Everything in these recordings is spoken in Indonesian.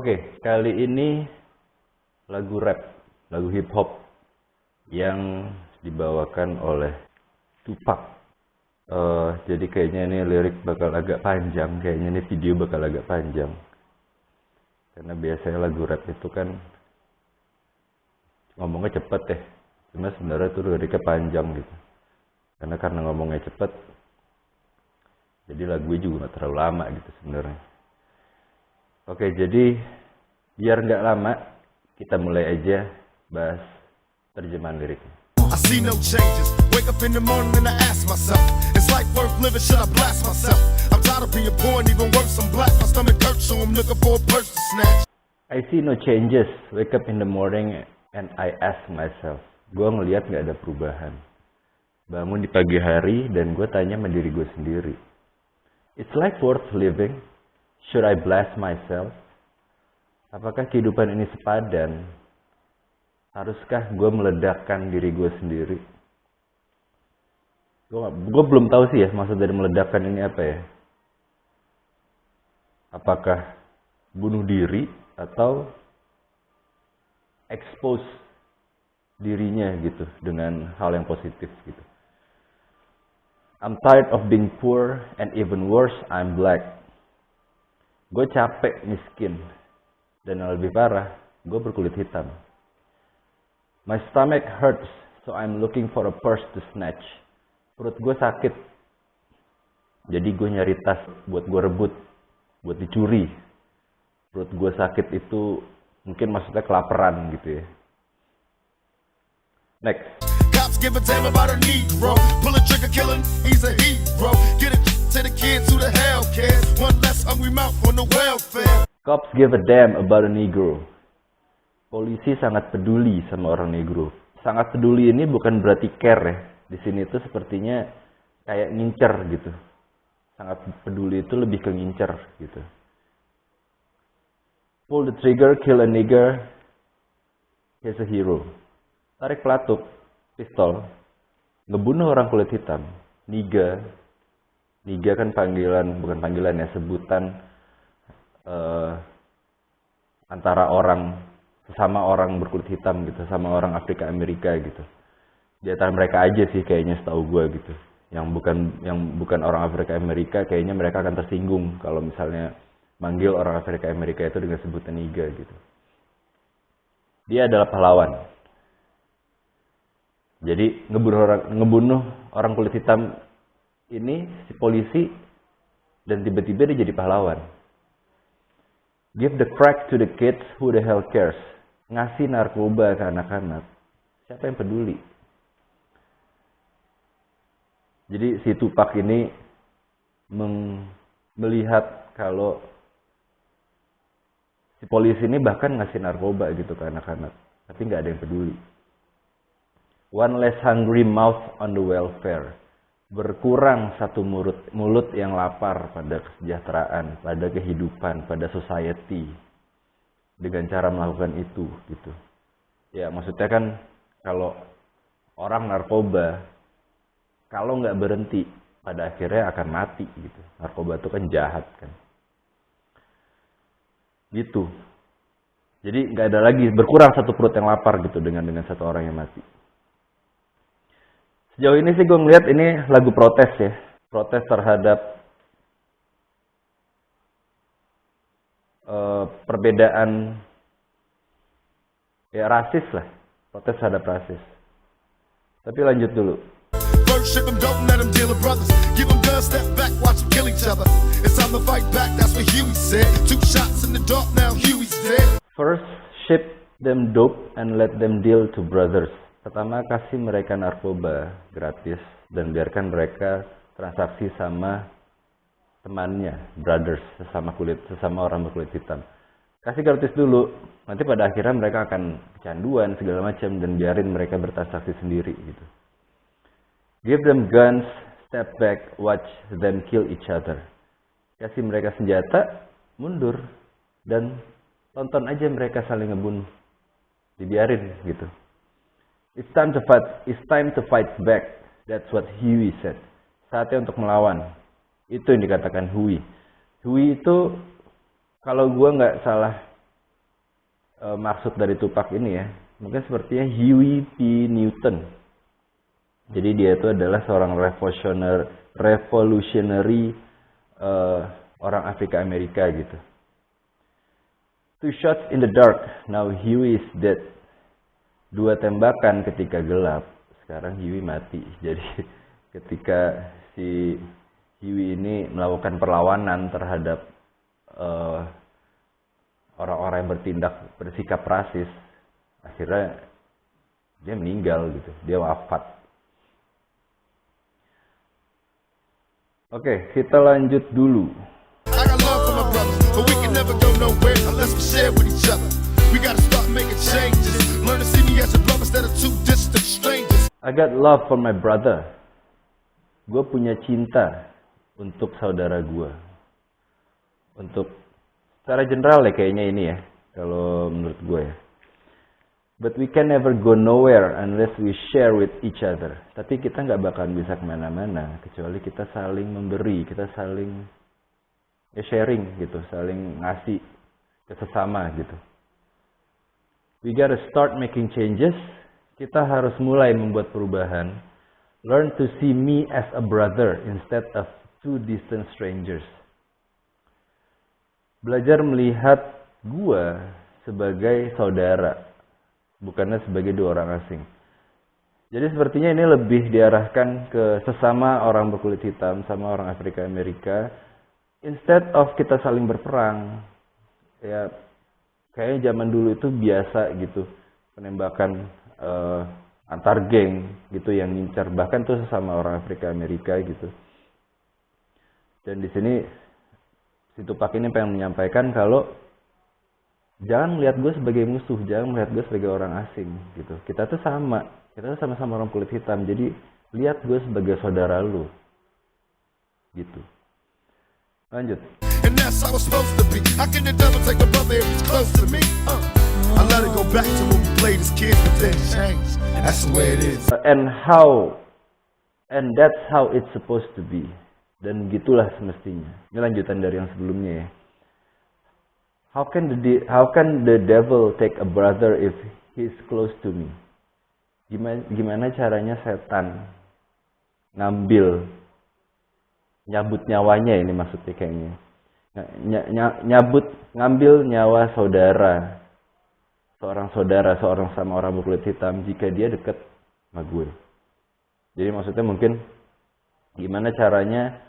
Oke, kali ini lagu rap, lagu hip hop yang dibawakan oleh Tupac. Jadi kayaknya ini lirik bakal agak panjang, kayaknya ini video bakal agak panjang. Karena biasanya lagu rap itu kan ngomongnya cepet ya, cuma sebenarnya tuh liriknya panjang gitu. Karena ngomongnya cepet, jadi lagunya juga gak terlalu lama gitu sebenarnya. Oke, jadi biar nggak lama, kita mulai aja bahas terjemahan liriknya. I see no changes. Wake up in the morning and I ask myself, is life worth living? Should I blast myself? I'm tired of being poor and even worse, I'm black. My stomach hurts, so I'm looking for a purse to snatch. I see no changes. Wake up in the morning and I ask myself. Gue ngeliat nggak ada perubahan. Bangun di pagi hari dan gue tanya sama diri gue sendiri. Is life worth living? Should I blast myself? Apakah kehidupan ini sepadan? Haruskah gue meledakkan diri gue sendiri? Gue belum tahu sih ya maksud dari meledakkan ini apa ya. Apakah bunuh diri atau expose dirinya gitu dengan hal yang positif gitu. I'm tired of being poor and even worse, I'm black. Gue capek miskin dan yang lebih parah, gue berkulit hitam. My stomach hurts, so I'm looking for a purse to snatch. Perut gue sakit, jadi gue nyari tas buat gue rebut, buat dicuri. Perut gue sakit itu mungkin maksudnya kelaparan gitu ya. Next. Cops give a damn about a Negro. Pull a trigger, kill him, he's a hero. Get it to the kids who the hell cares. One less hungry mouth on the welfare. Cops give a damn about a Negro. Polisi sangat peduli sama orang Negro. Sangat peduli ini bukan berarti care ya. Di sini tuh sepertinya kayak ngincer gitu. Sangat peduli itu lebih ke ngincer gitu. Pull the trigger, kill a nigger, he's a hero. Tarik pelatuk, pistol, ngebunuh orang kulit hitam. Niga kan panggilan, bukan panggilan ya, sebutan antara orang, sesama orang berkulit hitam gitu, sama orang Afrika Amerika gitu. Di antara mereka aja sih kayaknya setahu gue gitu. Yang bukan orang Afrika Amerika kayaknya mereka akan tersinggung kalau misalnya manggil orang Afrika Amerika itu dengan sebutan niga gitu. Dia adalah pahlawan. Jadi ngebunuh orang kulit hitam ini si polisi dan tiba-tiba dia jadi pahlawan. Give the crack to the kids, who the hell cares? Ngasih narkoba ke anak-anak, siapa yang peduli? Jadi si Tupac ini melihat kalau si polisi ini bahkan ngasih narkoba gitu ke anak-anak, tapi nggak ada yang peduli. One less hungry mouth on the welfare. Berkurang satu mulut yang lapar pada kesejahteraan, pada kehidupan, pada society. Dengan cara melakukan itu gitu. Ya maksudnya kan kalau orang narkoba, kalau nggak berhenti, pada akhirnya akan mati gitu. Narkoba itu kan jahat kan. Gitu. Jadi nggak ada lagi, berkurang satu perut yang lapar gitu dengan satu orang yang mati. Sejauh ini sih gue ngeliat ini lagu protes ya. Protes terhadap perbedaan ya rasis lah. Protes terhadap rasis. Tapi lanjut dulu. First ship them, don't let them deal with brothers. Give them guns, step back, watch them kill each other. It's time to fight back, that's what Huey said. 2 shots in the dark, now Huey's dead. First ship them dope and let them deal to brothers. Pertama, kasih mereka narkoba gratis dan biarkan mereka transaksi sama temannya, brothers, sesama orang berkulit hitam. Kasih gratis dulu, nanti pada akhirnya mereka akan kecanduan segala macam dan biarin mereka bertransaksi sendiri gitu. Give them guns, step back, watch them kill each other. Kasih mereka senjata, mundur dan tonton aja mereka saling ngebunuh. Dibiarin gitu. It's time to fight back. That's what Huey said. Saatnya untuk melawan. Itu yang dikatakan Huey. Huey itu kalau gue nggak salah maksud dari Tupac ini ya, mungkin sepertinya Huey P. Newton. Jadi dia itu adalah seorang revolutionary orang Afrika Amerika gitu. 2 shots in the dark, now Huey is dead. 2 tembakan ketika gelap, sekarang Huey mati. Jadi ketika si Huey ini melakukan perlawanan terhadap orang-orang yang bersikap rasis, akhirnya dia meninggal gitu, dia wafat. Oke, kita lanjut dulu. I got love for my brother, but we can never go nowhere unless we share with each other. We gotta start making changes. Learn to see me as a brother instead of 2 distant strangers. I got love for my brother. Gue punya cinta untuk saudara gue. Untuk secara general ya kayaknya ini ya, kalau menurut gue ya. But we can never go nowhere unless we share with each other. Tapi kita nggak bakalan bisa kemana-mana kecuali kita saling memberi, kita saling sharing gitu, saling ngasih ke sesama gitu. We gotta start making changes. Kita harus mulai membuat perubahan. Learn to see me as a brother instead of 2 distant strangers. Belajar melihat gua sebagai saudara, bukannya sebagai 2 orang asing. Jadi sepertinya ini lebih diarahkan ke sesama orang berkulit hitam, sama orang Afrika Amerika. Instead of kita saling berperang, ya kayaknya zaman dulu itu biasa gitu, penembakan antar geng gitu yang ngincar, bahkan tuh sesama orang Afrika Amerika gitu. Dan di sini si Tupac ini pengen menyampaikan kalau jangan melihat gue sebagai musuh, jangan melihat gue sebagai orang asing gitu. Kita tuh sama, kita tuh sama-sama orang kulit hitam. Jadi lihat gue sebagai saudara lu, gitu. Lanjut. And that's how it's supposed to be. How can the devil take a brother if he's close to me? I let it go back to when we played as kids, but then changed. That's the way it is. And that's how it's supposed to be. Dan gitulah semestinya. Ini lanjutan dari yang sebelumnya ya. How can the devil take a brother if he's close to me? Gimana caranya setan nyabut nyawanya, ini maksudnya kayaknya. Ngambil nyawa seorang sama orang berkulit hitam jika dia dekat sama gue. Jadi maksudnya mungkin gimana caranya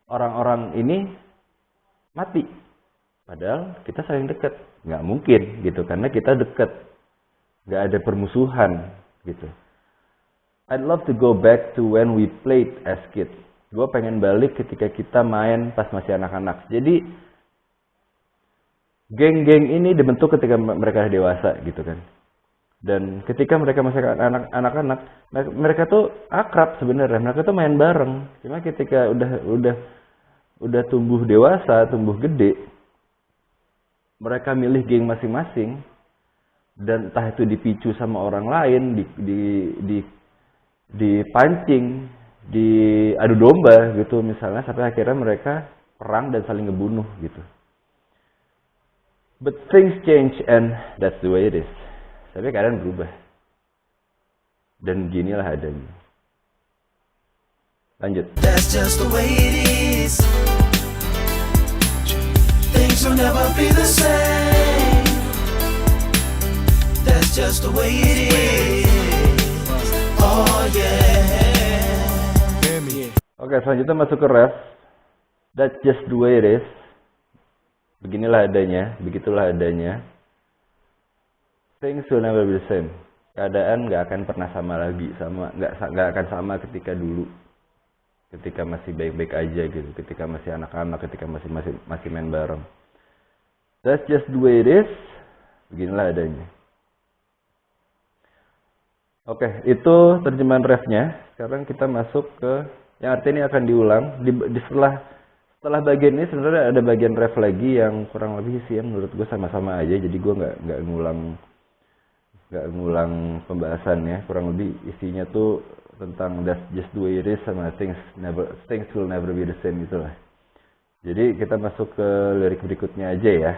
orang-orang ini mati, padahal kita saling dekat. Nggak mungkin gitu, karena kita dekat, nggak ada permusuhan gitu. I'd love to go back to when we played as kids. Gue pengen balik ketika kita main pas masih anak-anak. Jadi geng-geng ini dibentuk ketika mereka dewasa gitu kan. Dan ketika mereka masih anak-anak, mereka tuh akrab sebenarnya. Mereka tuh main bareng. Cuma ketika udah tumbuh dewasa, tumbuh gede, mereka milih geng masing-masing, dan entah itu dipicu sama orang lain, dipancing, diadu domba gitu misalnya, sampai akhirnya mereka perang dan saling ngebunuh gitu. But things change and that's the way it is. Tapi keadaan berubah. Dan ginilah adanya. Lanjut. That's just the way it is. Things will never be the same. That's just the way it is. Oh yeah. Oke, selanjutnya masuk ke ref. That's just the way it is. Beginilah adanya, begitulah adanya. Things will never be the same. Keadaan nggak akan pernah sama lagi, nggak akan sama ketika dulu, ketika masih baik-baik aja gitu, ketika masih anak-anak, ketika masih main bareng. That's just the way it is. Beginilah adanya. Oke, itu terjemahan refnya. Sekarang kita masuk ke yang artinya ini akan diulang. Setelah bagian ini sebenarnya ada bagian ref lagi yang kurang lebih sih menurut gue sama-sama aja. Jadi gue nggak ngulang pembahasannya. Kurang lebih isinya tuh tentang that's just the way it is sama things will never be the same itulah. Jadi kita masuk ke lirik berikutnya aja ya.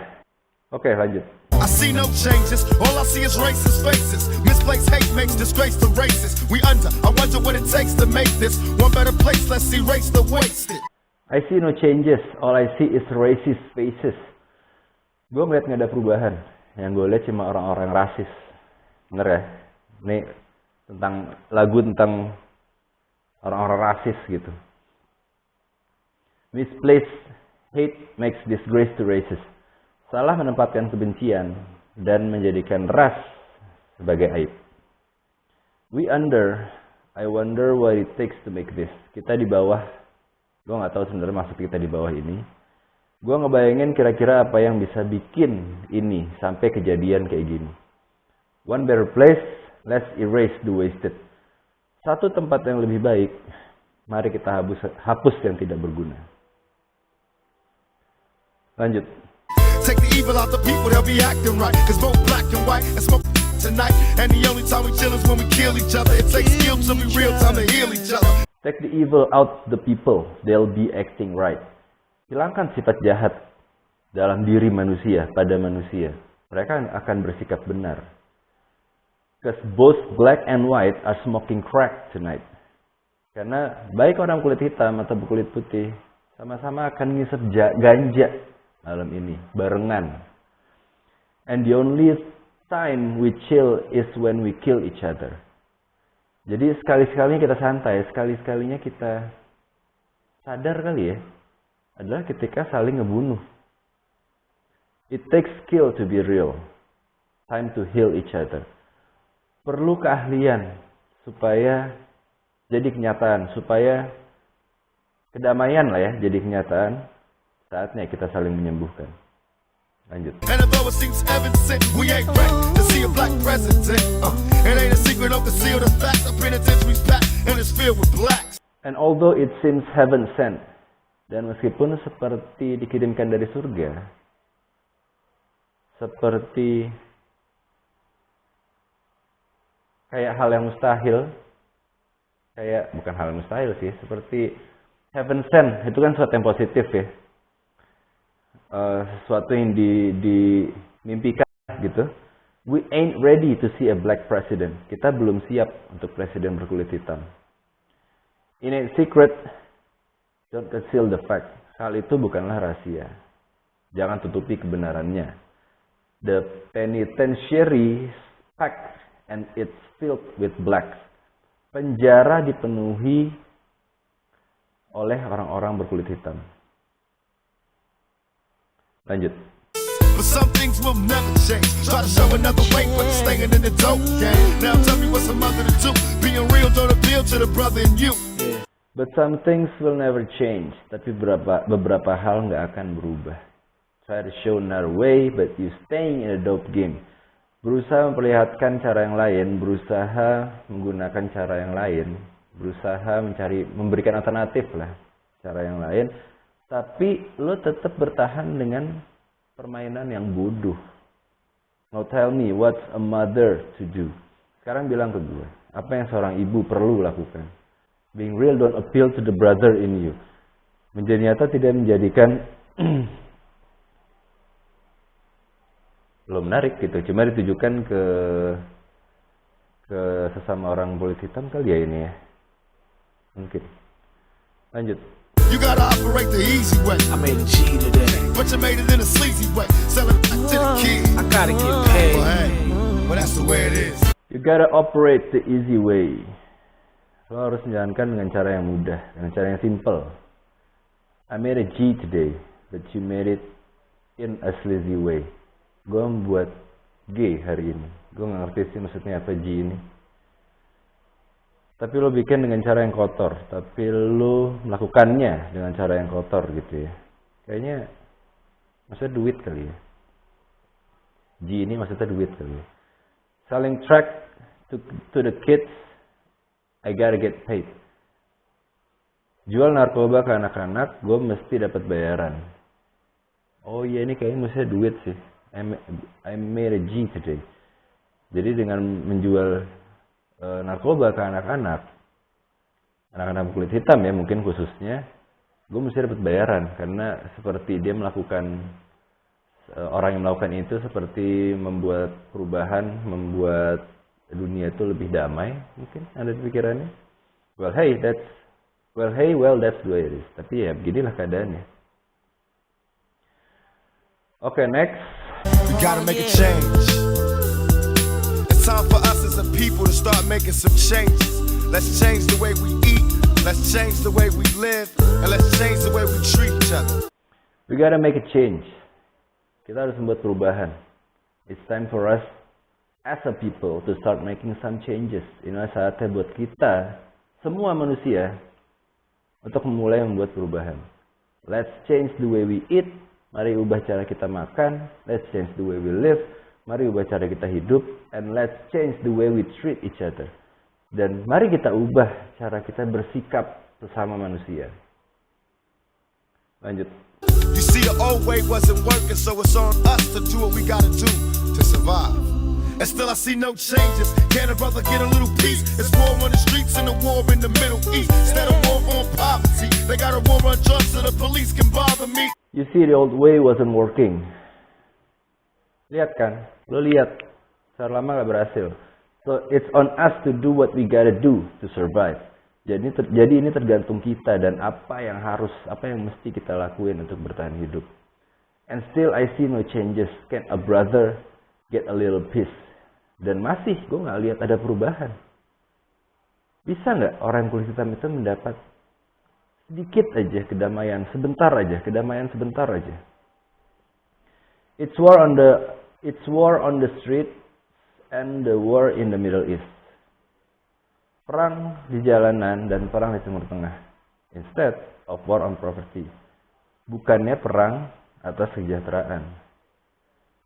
Oke, lanjut. I see no changes, all I see is racist faces. Misplaced hate makes disgrace to races. We under, I wonder what it takes to make this one better place. Let's erase the wasted. I see no changes, all I see is racist faces. Gue ngeliat gak ada perubahan. Yang gue lihat cuma orang-orang rasis. Bener ya? Ini tentang lagu tentang orang-orang rasis gitu. Misplaced hate makes disgrace to races. Salah menempatkan kebencian dan menjadikan ras sebagai aib. We under, I wonder what it takes to make this. Kita di bawah, gue nggak tahu sebenarnya maksud kita di bawah ini. Gue ngebayangin kira-kira apa yang bisa bikin ini sampai kejadian kayak gini. One better place, let's erase the wasted. Satu tempat yang lebih baik, mari kita hapus yang tidak berguna. Lanjut. Take the evil out the people, they'll be acting right. Cause both black and white and smoke tonight. And the only time we chill is when we kill each other. It takes skill to be real time to heal each other. Take the evil out the people, they'll be acting right. Hilangkan sifat jahat dalam diri manusia, pada manusia. Mereka akan bersikap benar. Because both black and white are smoking crack tonight. Karena baik orang kulit hitam atau kulit putih, sama-sama akan ngisep ganja malam ini, barengan. And the only time we chill is when we kill each other. Jadi sekali-sekalinya kita santai, sekali-sekalinya kita sadar kali ya, adalah ketika saling ngebunuh. It takes skill to be real. Time to heal each other. Perlu keahlian supaya jadi kenyataan, supaya kedamaian lah ya jadi kenyataan. Saatnya kita saling menyembuhkan. Lanjut. And although it seems evident, we ain't ready to see a black president. It ain't a secret, don't conceal the fact. The penitentiary's packed and it's filled with blacks. And although it seems heaven sent, dan meskipun seperti dikirimkan dari surga, seperti kayak hal yang mustahil, kayak bukan hal yang mustahil sih, seperti heaven sent, itu kan sesuatu yang positif ya. Sesuatu yang dimimpikan gitu. We ain't ready to see a black president. Kita belum siap untuk presiden berkulit hitam. In a secret, don't conceal the fact. Hal itu bukanlah rahasia. Jangan tutupi kebenarannya. The penitentiary is packed and it's filled with blacks. Penjara dipenuhi oleh orang-orang berkulit hitam. Lanjut. But some things will never change. Try to show another way, but you're staying in the dope game. Now tell me what's a mother to do. Being real don't appeal to the brother in you. But some things will never change. Tapi beberapa hal nggak akan berubah. Try to show another way, but you staying in a dope game. Berusaha memperlihatkan cara yang lain, berusaha menggunakan cara yang lain, berusaha memberikan alternatif lah, cara yang lain. Tapi lo tetap bertahan dengan permainan yang bodoh. Now tell me, what's a mother to do? Sekarang bilang ke gue, apa yang seorang ibu perlu lakukan? Being real don't appeal to the brother in you. Menjadi nyata tidak menjadikan lo menarik gitu. Cuma ditujukan ke sesama orang kulit hitam kali ya ini ya. Mungkin. Lanjut. You gotta operate the easy way. I made a G today. But you made it in a sleazy way. Selling back to the kids. I gotta get Well, paid. hey, well that's the way it is. You gotta operate the easy way. Lo harus menjalankan dengan cara yang mudah, dengan cara yang simple. I made a G today, but you made it in a sleazy way. Gue membuat G hari ini. Gue gak ngerti sih maksudnya apa G ini. Tapi lo bikin dengan cara yang kotor. Tapi lo melakukannya dengan cara yang kotor gitu ya. Kayaknya maksudnya duit kali ya. G ini maksudnya duit kali ya. Selling track to the kids, I gotta get paid. Jual narkoba ke anak-anak, gue mesti dapat bayaran. Oh iya, ini kayaknya maksudnya duit sih. I made a G today. Jadi dengan menjual narkoba ke anak-anak kulit hitam ya mungkin khususnya, gue mesti dapat bayaran, karena seperti dia melakukan, orang yang melakukan itu seperti membuat perubahan, membuat dunia itu lebih damai, mungkin ada di pikirannya. Well, that's the way it is. Tapi ya beginilah keadaannya. Okay, next. We gotta make a change. It's time for us as a people to start making some changes. Let's change the way we eat. Let's change the way we live. And let's change the way we treat each other. We gotta make a change. Kita harus membuat perubahan. It's time for us as a people to start making some changes. Ini saatnya buat kita, semua manusia, untuk memulai membuat perubahan. Let's change the way we eat. Mari ubah cara kita makan. Let's change the way we live. Mari ubah cara kita hidup. And let's change the way we treat each other. Dan mari kita ubah cara kita bersikap sesama manusia. Lanjut. You see, the old way wasn't working, so it's on us to do what we gotta do to survive. And still I see no changes. Can a brother get a little peace? It's war on the streets and a war in the Middle East. Instead of war on poverty, they got a war on drugs so the police can bother me. You see, the old way wasn't working. Lihat kan? Lo lihat. Secara lama gak berhasil. So, it's on us to do what we gotta do to survive. Jadi ini tergantung kita dan apa yang mesti kita lakuin untuk bertahan hidup. And still I see no changes. Can a brother get a little peace? Dan masih gue gak lihat ada perubahan. Bisa gak orang kulit hitam itu mendapat sedikit aja kedamaian, sebentar aja. It's war on the street and the war in the Middle East. Perang di jalanan dan perang di Timur Tengah. Instead of war on property. Bukannya perang atas kesejahteraan.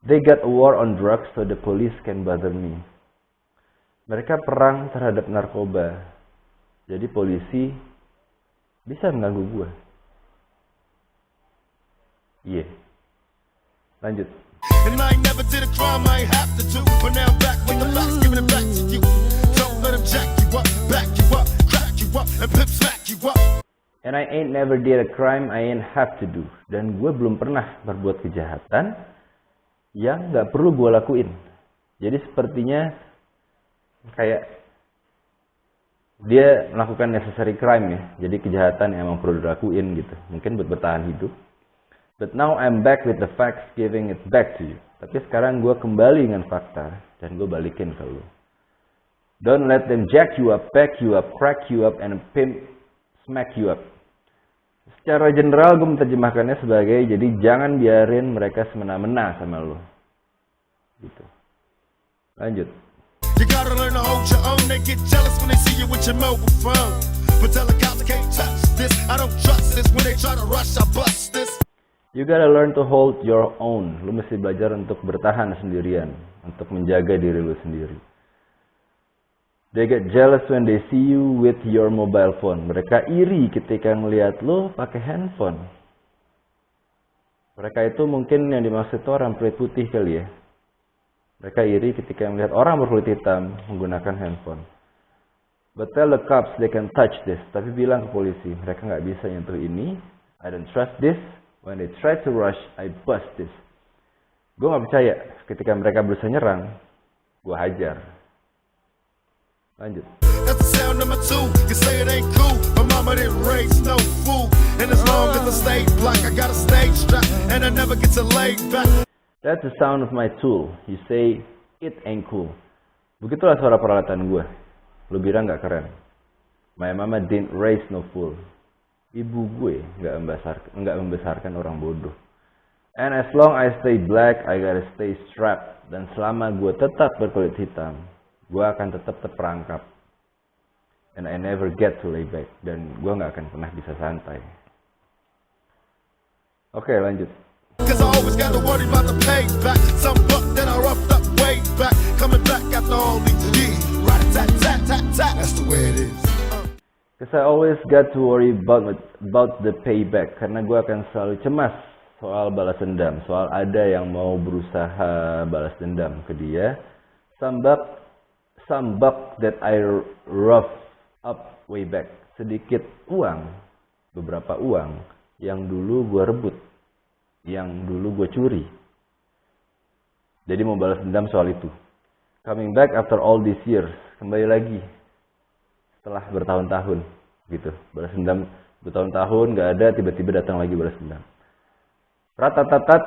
They got a war on drugs so the police can bother me. Mereka perang terhadap narkoba. Jadi polisi bisa mengganggu gue. Iya. Lanjut. And I ain't never did a crime I ain't have to do. But now I'm back with the facts, giving it back to you. Don't let them jack you up, back you up, crack you up, and pimp smack you up. And I ain't never did a crime I ain't have to do. Dan gue belum pernah berbuat kejahatan yang gak perlu gue lakuin. Jadi sepertinya kayak dia melakukan necessary crime ya. Jadi kejahatan yang emang perlu dilakuin gitu. Mungkin buat bertahan hidup. But now I'm back with the facts, giving it back to you. Tapi sekarang gue kembali dengan fakta dan gue balikin ke lu. Don't let them jack you up, back you up, crack you up, and pimp smack you up. Secara general gue menerjemahkannya sebagai jadi jangan biarin mereka semena-mena sama lu. Gitu. Lanjut. You gotta learn to hold your own. They get jealous when they see you with your mobile phone. But tell the cops I can't touch this. I don't trust this. When they try to rush, I bust this. You gotta learn to hold your own. Lu mesti belajar untuk bertahan sendirian, untuk menjaga diri lu sendiri. They get jealous when they see you with your mobile phone. Mereka iri ketika melihat lu pakai handphone. Mereka itu mungkin yang dimaksud itu orang kulit putih kali ya. Mereka iri ketika melihat orang berkulit hitam menggunakan handphone. But tell the cops they can touch this. Tapi bilang ke polisi, mereka nggak bisa nyentuh ini. I don't trust this. When they try to rush, I bust this. Gue gak percaya ketika mereka berusaha nyerang, gue hajar. Lanjut. That's the sound number 2. You say it ain't cool, but mama didn't raise no fool. And as long as I stay black, I got a stage strap, and I never get to lay back. That's the sound of my tool. You say it ain't cool. Begitulah suara peralatan gue. Lu bilang gak keren. My mama didn't raise no fool. Ibu gue nggak membesarkan orang bodoh. And as long I stay black, I gotta stay strapped. Dan selama gue tetap berkulit hitam, gue akan tetap terperangkap. And I never get to lay back. Dan gue nggak akan pernah bisa santai. Oke, lanjut. Cause I always gotta worry about the payback. Some buck that I roughed up way back. Coming back after all these years. Right, tat, tat, tat, tat. That's the way it is. Because I always got to worry about the payback. Karena gue akan selalu cemas soal balas dendam. Soal ada yang mau berusaha balas dendam ke dia. Some buck that I rough up way back. Sedikit uang, beberapa uang yang dulu gue rebut, yang dulu gue curi. Jadi mau balas dendam soal itu. Coming back after all these years, kembali lagi setelah bertahun-tahun gitu. Balas dendam bertahun-tahun gak ada, tiba-tiba datang lagi balas dendam. Ratatatat,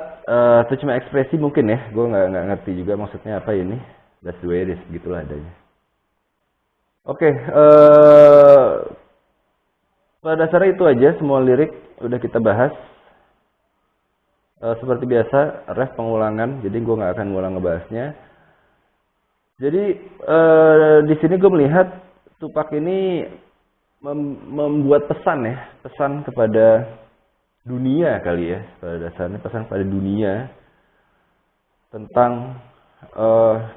itu cuma ekspresi mungkin ya, gue nggak ngerti juga maksudnya apa ini. That's the way it is, gitulah adanya. Oke, pada dasarnya itu aja semua lirik udah kita bahas. Seperti biasa, ref pengulangan, jadi gue nggak akan ngulang ngebahasnya. Jadi di sini gue melihat Tupac ini membuat pesan ya, pesan kepada dunia kali ya, pada dasarnya pesan kepada dunia tentang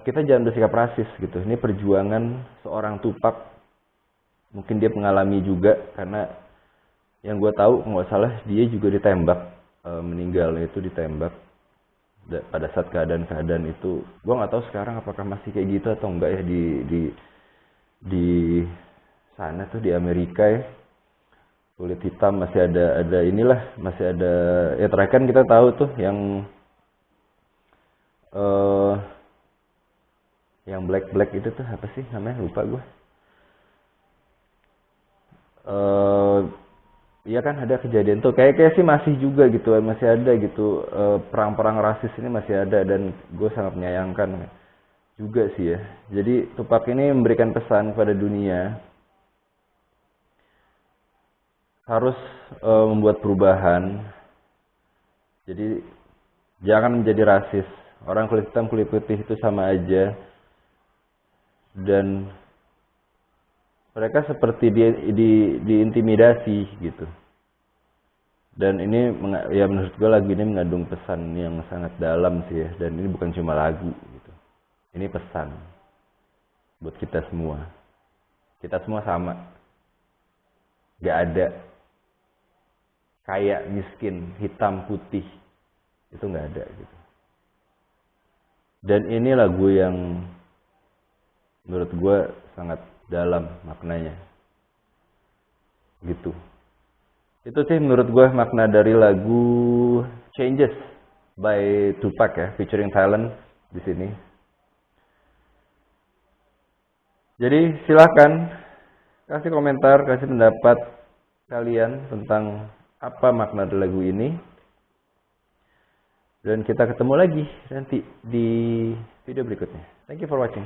kita jangan bersikap rasis gitu. Ini perjuangan seorang Tupac, mungkin dia mengalami juga karena yang gue tahu nggak salah dia juga ditembak. Meninggal itu ditembak pada saat keadaan itu. Gue nggak tahu sekarang apakah masih kayak gitu atau enggak ya di sana tuh di Amerika ya, kulit hitam masih ada inilah, masih ada ya. Terakhir kan kita tahu tuh yang black itu tuh apa sih namanya, lupa gue. Iya kan ada kejadian tuh kayak sih masih juga gitu, masih ada gitu, perang-perang rasis ini masih ada, dan gue sangat menyayangkan juga sih ya. Jadi Tupac ini memberikan pesan kepada dunia harus membuat perubahan. Jadi jangan menjadi rasis, orang kulit hitam kulit putih itu sama aja, dan mereka seperti diintimidasi gitu. Dan ini ya menurut gue lagu ini mengandung pesan yang sangat dalam sih ya. Dan ini bukan cuma lagu gitu. Ini pesan buat kita semua. Kita semua sama. Gak ada kaya, miskin, hitam, putih. Itu gak ada gitu. Dan ini lagu yang menurut gue sangat dalam maknanya gitu. Itu sih menurut gue makna dari lagu Changes by Tupac ya, featuring Talent di sini. Jadi silakan kasih komentar, kasih pendapat kalian tentang apa makna dari lagu ini. Dan kita ketemu lagi nanti di video berikutnya. Thank you for watching.